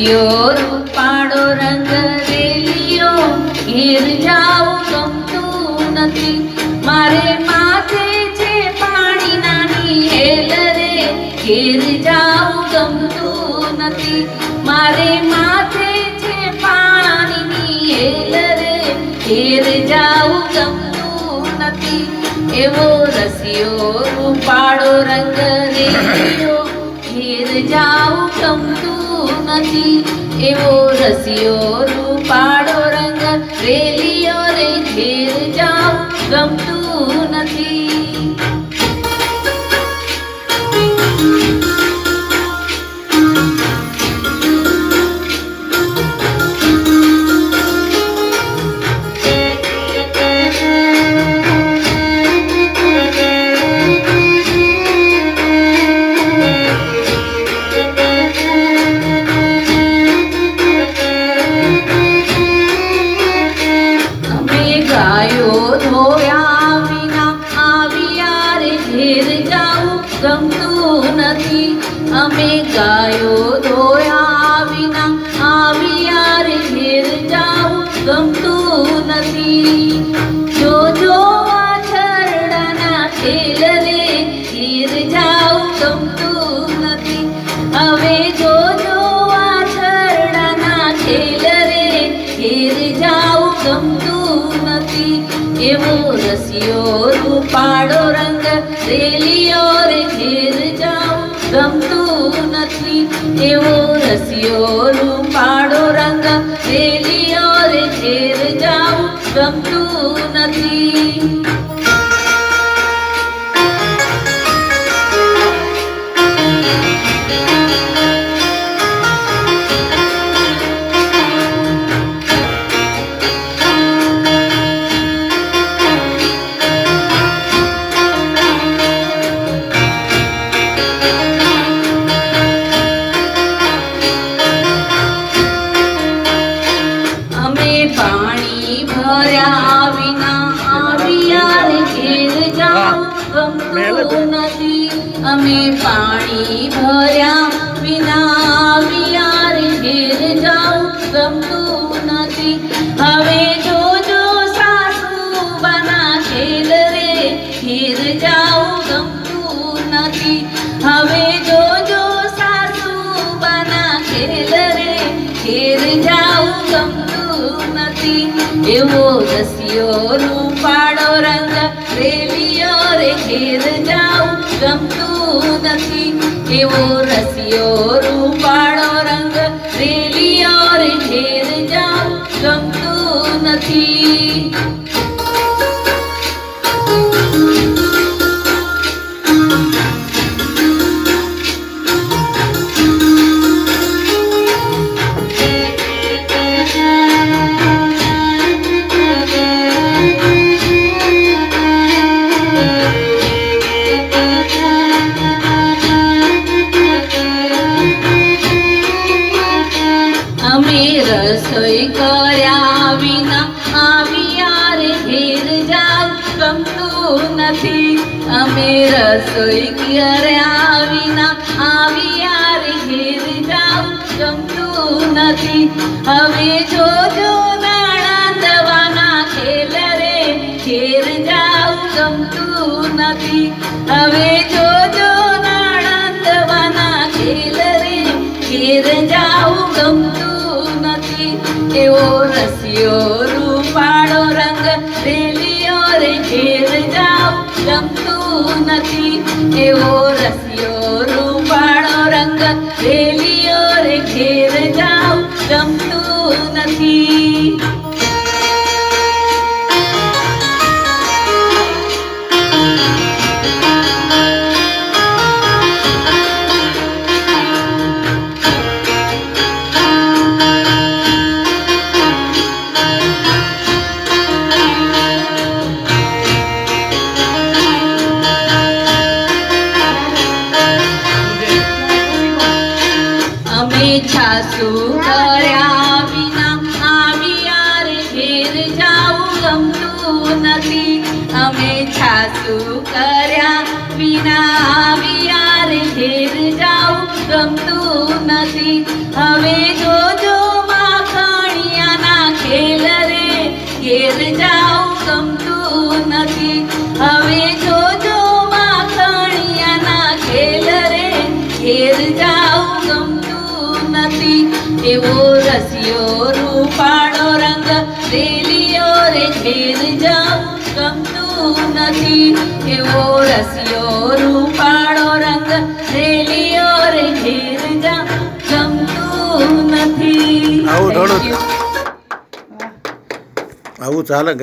રસિયો રૂપાળો રંગ રેલિયો ઘેર જાવું ગમતું નથી. મારે માથે છે પાણી નાની હેલ રે ઘેર જાવું ગમતું નથી. મારે માથે છે પાણીની હેલ રે ઘેર જાવું ગમતું નથી. એવો રસિયો રૂપાળો રંગ રેલિયો ઘેર જાવું ગમતું નથી. એવો રસિયો રૂપાળો રંગ રેલિયો રે ઘેર જાવું ગમતું નથી. અમે ગાયો ધોયા વિના આવ્યા રે ઘેર જાવું ગમતું નથી. જો જો વાછરડાના ખેલ રે ઘેર જાવું ગમતું નથી. હવે જો જો વાછરડાના ખેલ રે ઘેર જાવું ગમતું નથી. એવો રસિયો રૂપાળો રંગ રેલિયો રે ઘેર જાવું ગમતું નથી. એવો રસિયો રૂપાળો રંગ રેલિયો રે ઘેર જાવું ગમતું નથી. પાણી ભર્યા વિના આવ્યા રે ઘેર જાવું ગમતું નથી. અમે પાણી ભર્યા વિના આવ્યા રે ઘેર જાવું ગમતું નથી. હવે જોજો સાસુ બના ખેલ રે ઘેર જાવું ગમતું નથી. હવે જોજો સાસુ બના ખેલ રે ઘેર જાવું ગમતું નથી. એવો રસિયો રૂપાળો રંગ રેલિયો રે ઘેર જાવું ગમતું નથી. એવો રસિયો રૂપાળો રંગ રેલિયો રે ઘેર જાવું ગમતું નથી. અમે રસોઈ કર્યા વિના આવ્યા રે ઘેર જાવું ગમતું નથી. અમે રસોઈ કર્યા વિના આવ્યા રે ઘેર જાવું ગમતું નથી. હવે જોજો નાણાં દવાના ખેલ રે ઘેર જાવું ગમતું નથી. હવે જોજો નાણાં દવાના ખેલ રે ઘેર જાવું ગમતું નથી. એવો રસિયો રૂપાળો રંગ રેલિયો રે ઘેર જાવું ગમતું નથી. એવો રસિયો રૂપાળો રંગ રેલિયો રે ઘેર જાવું ગમતું નથી. છાસુ કર્યા વિના આવ્યા રે ઘેર જાવું ગમતું નથી. અમે છાસુ કર્યા વિના આવ્યા રે ઘેર જાવું ગમતું નથી. હવે જોજો માખણિયાના ખેલ રે, ઘેર જાઉં ગમતું નથી. હવે જોજો માખણિયાના ખેલ રે, ઘેર જાઉં ગમતું નથી. એવો રસિયો રૂપાળો રંગ રેલિયો રે, ઘેર જાઉં ગમતું નથી. એવો રસિયો રૂપાળો રંગ રેલિયો રે, ઘેર જાઉં ગમતું નથી. આવું થોડું Thank you. આવું ચાલે.